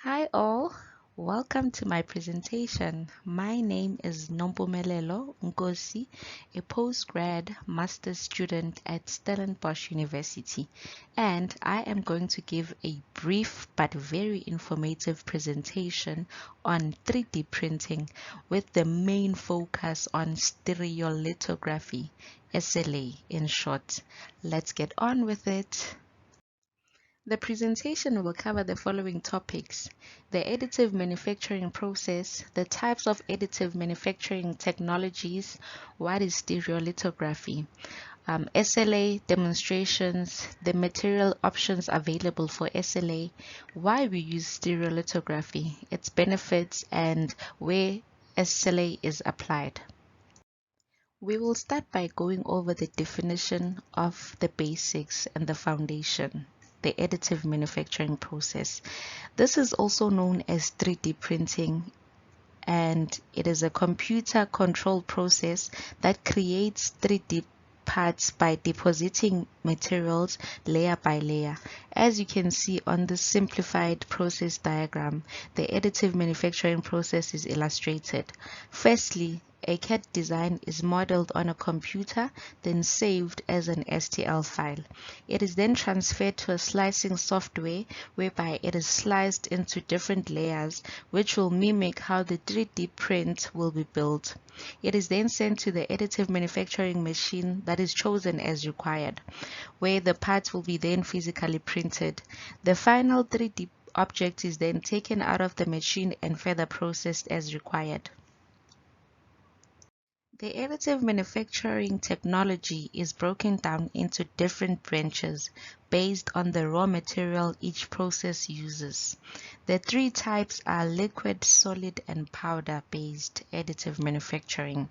Hi all, welcome to my presentation. My name is Nompumelelo Nkosi, a postgrad master's student at Stellenbosch University, and I am going to give a brief but very informative presentation on 3D printing with the main focus on stereolithography, SLA in short. Let's get on with it. The presentation will cover the following topics: the additive manufacturing process, the types of additive manufacturing technologies, what is stereolithography, SLA demonstrations, the material options available for SLA, why we use stereolithography, its benefits, and where SLA is applied. We will start by going over the definition of the basics and the foundation, the additive manufacturing process. This is also known as 3D printing, and it is a computer controlled process that creates 3D parts by depositing materials layer by layer. As you can see on the simplified process diagram, the additive manufacturing process is illustrated. Firstly, a CAD design is modeled on a computer, then saved as an STL file. It is then transferred to a slicing software whereby it is sliced into different layers, which will mimic how the 3D print will be built. It is then sent to the additive manufacturing machine that is chosen as required, where the parts will be then physically printed. The final 3D object is then taken out of the machine and further processed as required. The additive manufacturing technology is broken down into different branches based on the raw material each process uses. The three types are liquid, solid, and powder-based additive manufacturing.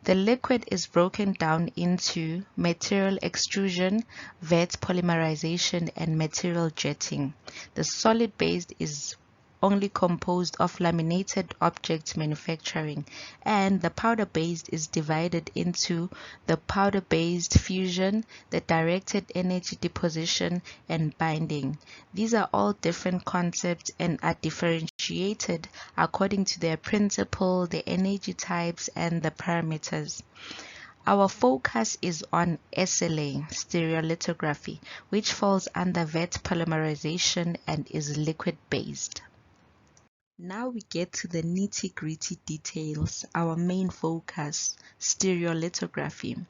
The liquid is broken down into material extrusion, vat polymerization, and material jetting. The solid-based is only composed of laminated object manufacturing, and the powder-based is divided into the powder-based fusion, the directed energy deposition, and binding. These are all different concepts and are differentiated according to their principle, the energy types, and the parameters. Our focus is on SLA, stereolithography, which falls under vat polymerization and is liquid-based. Now we get to the nitty-gritty details, our main focus, stereolithography.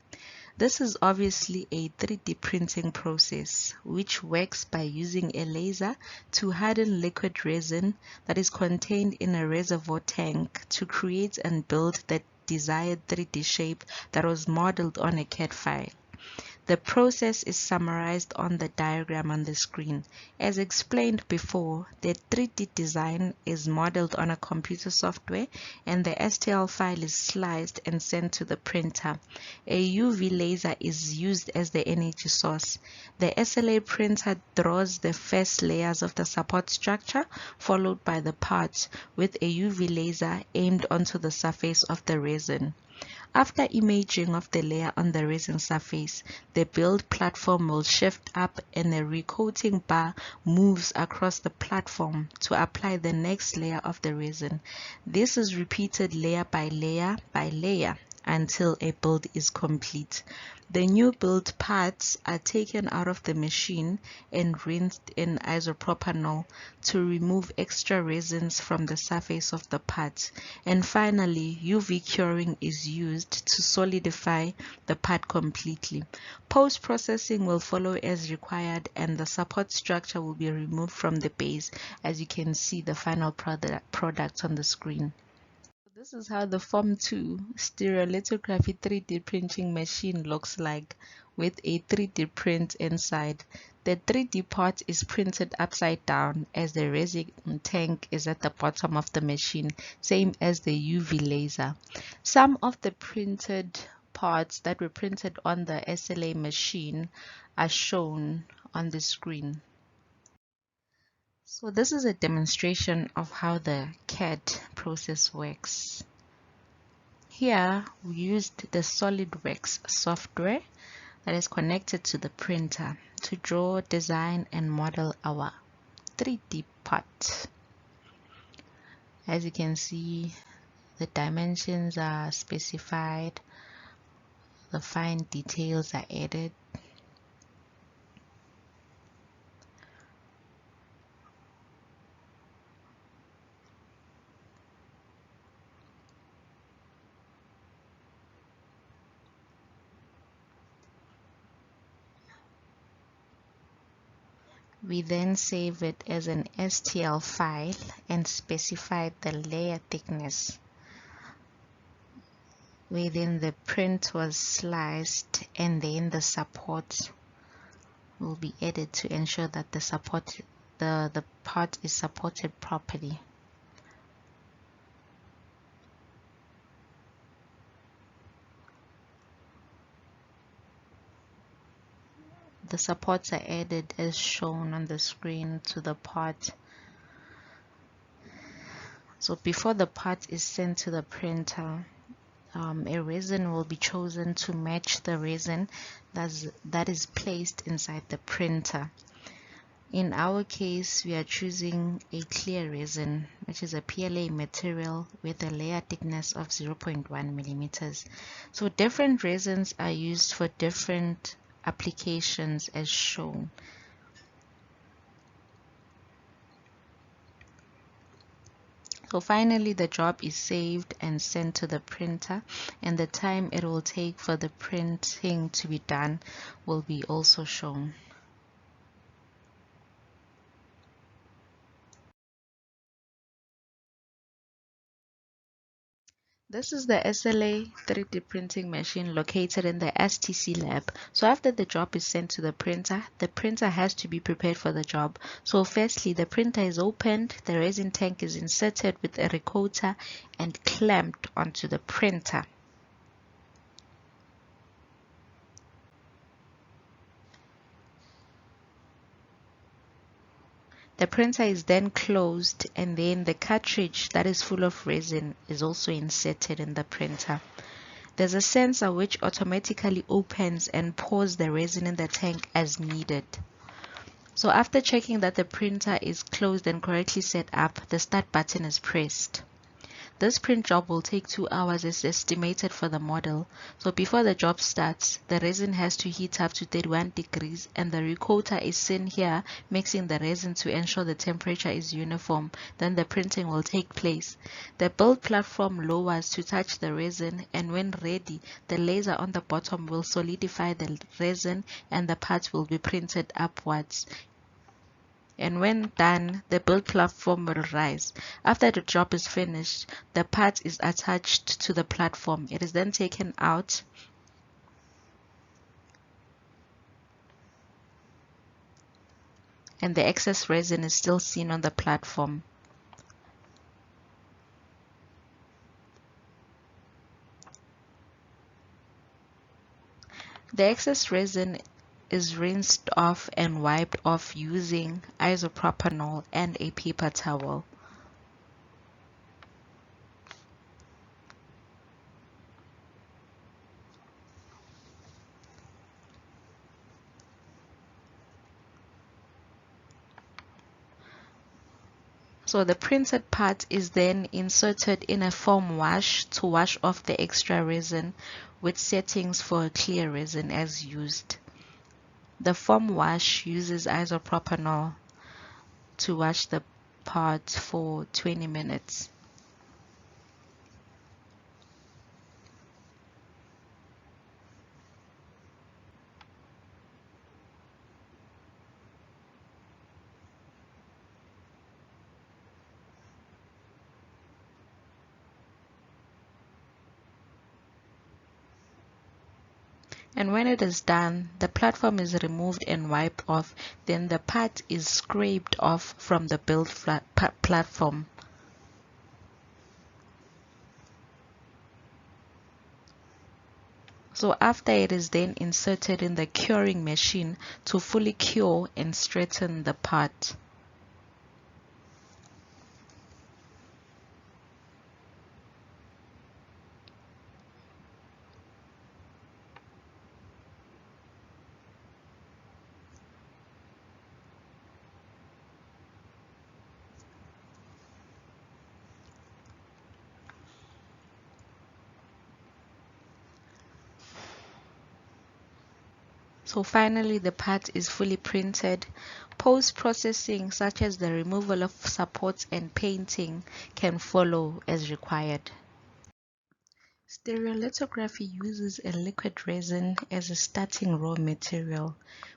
This is obviously a 3D printing process which works by using a laser to harden liquid resin that is contained in a reservoir tank to create and build the desired 3D shape that was modeled on a CAD file. The process is summarized on the diagram on the screen. As explained before, the 3D design is modeled on a computer software and the STL file is sliced and sent to the printer. A UV laser is used as the energy source. The SLA printer draws the first layers of the support structure, followed by the parts, with a UV laser aimed onto the surface of the resin. After imaging of the layer on the resin surface, the build platform will shift up and a recoating bar moves across the platform to apply the next layer of the resin. This is repeated layer by layer until a build is complete. The new build parts are taken out of the machine and rinsed in isopropanol to remove extra resins from the surface of the parts. And finally, UV curing is used to solidify the part completely. Post-processing will follow as required and the support structure will be removed from the base, as you can see the final product on the screen. This is how the Form 2 stereolithography 3D printing machine looks like, with a 3D print inside. The 3D part is printed upside down as the resin tank is at the bottom of the machine, same as the UV laser. Some of the printed parts that were printed on the SLA machine are shown on the screen. So this is a demonstration of how the CAD process works. Here we used the SolidWorks software that is connected to the printer to draw, design, and model our 3D part. As you can see, the dimensions are specified, the fine details are added. We then save it as an STL file and specify the layer thickness within the print was sliced, and then the support will be added to ensure that the part is supported properly. The supports are added as shown on the screen to the part. So before the part is sent to the printer, a resin will be chosen to match the resin that is placed inside the printer. In our case, we are choosing a clear resin, which is a PLA material with a layer thickness of 0.1 millimeters. So different resins are used for different applications as shown. So finally, the job is saved and sent to the printer, and the time it will take for the printing to be done will be also shown. This is the SLA 3D printing machine located in the STC lab. So after the job is sent to the printer has to be prepared for the job. So firstly, the printer is opened, the resin tank is inserted with a recoater and clamped onto the printer. The printer is then closed, and then the cartridge that is full of resin is also inserted in the printer. There's a sensor which automatically opens and pours the resin in the tank as needed. So after checking that the printer is closed and correctly set up, the start button is pressed. This print job will take 2 hours as estimated for the model. So before the job starts, the resin has to heat up to 31 degrees and the recoater is seen here mixing the resin to ensure the temperature is uniform. Then the printing will take place. The build platform lowers to touch the resin, and when ready, the laser on the bottom will solidify the resin and the parts will be printed upwards. And when done, the build platform will rise. After the job is finished, the part is attached to the platform. It is then taken out and the excess resin is still seen on the platform. The excess resin is rinsed off and wiped off using isopropanol and a paper towel. So the printed part is then inserted in a foam wash to wash off the extra resin, with settings for a clear resin as used. The foam wash uses isopropanol to wash the part for 20 minutes. And when it is done, the platform is removed and wiped off. Then the part is scraped off from the build platform. So after, it is then inserted in the curing machine to fully cure and straighten the part. So finally, the part is fully printed. Post-processing, such as the removal of supports and painting, can follow as required. Stereolithography uses a liquid resin as a starting raw material,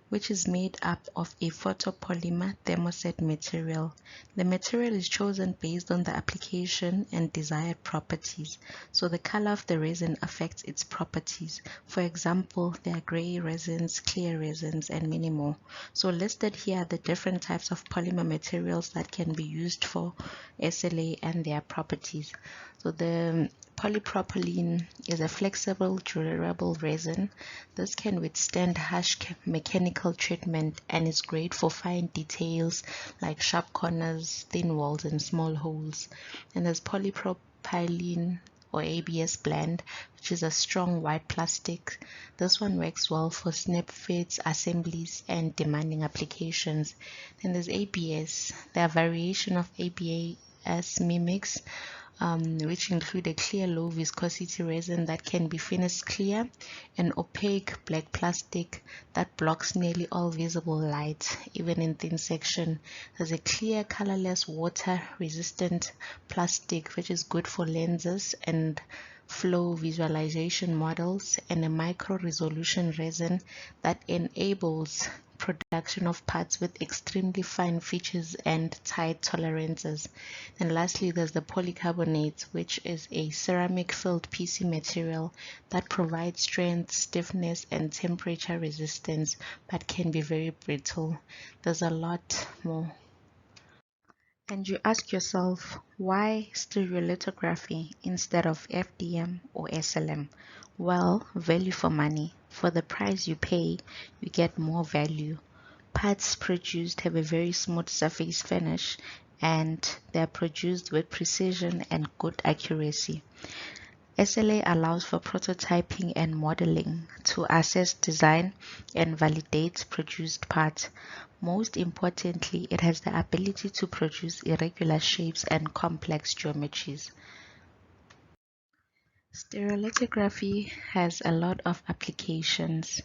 which is made up of a photopolymer thermoset material. The material is chosen based on the application and desired properties, so the color of the resin affects its properties. For example, there are gray resins, clear resins, and many more. So listed here are the different types of polymer materials that can be used for SLA and their properties. So the polypropylene is a flexible, durable resin. This can withstand harsh mechanical treatment and is great for fine details like sharp corners, thin walls, and small holes. And there's polypropylene or ABS blend, which is a strong white plastic. This one works well for snap fits, assemblies, and demanding applications. Then there's ABS. There are variation of ABS mimics, which include a clear low viscosity resin that can be finished clear, an opaque black plastic that blocks nearly all visible light, even in thin section. There's a clear, colorless, water resistant plastic, which is good for lenses and flow visualization models, and a micro resolution resin that enables production of parts with extremely fine features and tight tolerances. And lastly, there's the polycarbonate, which is a ceramic filled PC material that provides strength, stiffness, and temperature resistance, but can be very brittle. There's a lot more. And you ask yourself, why stereolithography instead of FDM or SLM? Well, value for money. For the price you pay, you get more value. Parts produced have a very smooth surface finish, and they are produced with precision and good accuracy. SLA allows for prototyping and modeling to assess design and validate produced parts. Most importantly, it has the ability to produce irregular shapes and complex geometries. Stereolithography has a lot of applications.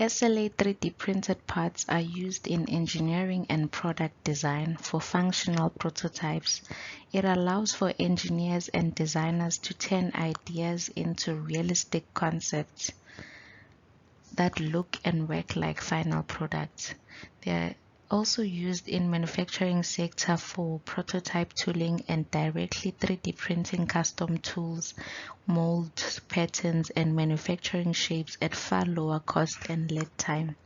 SLA 3D printed parts are used in engineering and product design for functional prototypes. It allows for engineers and designers to turn ideas into realistic concepts that look and work like final products. They're also used in manufacturing sector for prototype tooling and directly 3D printing custom tools, mold patterns, and manufacturing shapes at far lower cost and lead time.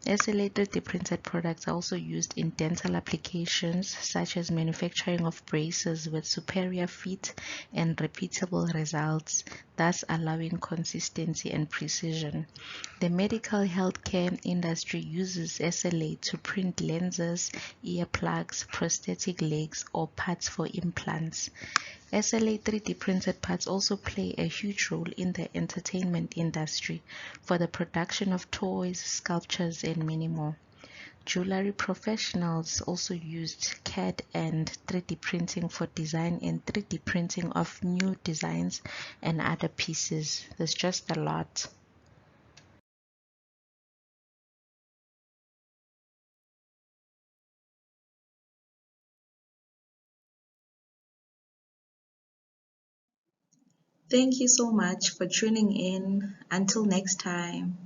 SLA 3D printed products are also used in dental applications such as manufacturing of braces with superior fit and repeatable results, thus allowing consistency and precision. The medical healthcare industry uses SLA to print lenses, earplugs, prosthetic legs, or parts for implants. SLA 3D printed parts also play a huge role in the entertainment industry for the production of toys, sculptures, and many more. Jewelry professionals also used CAD and 3D printing for design and 3D printing of new designs and other pieces. There's just a lot. Thank you so much for tuning in. Until next time.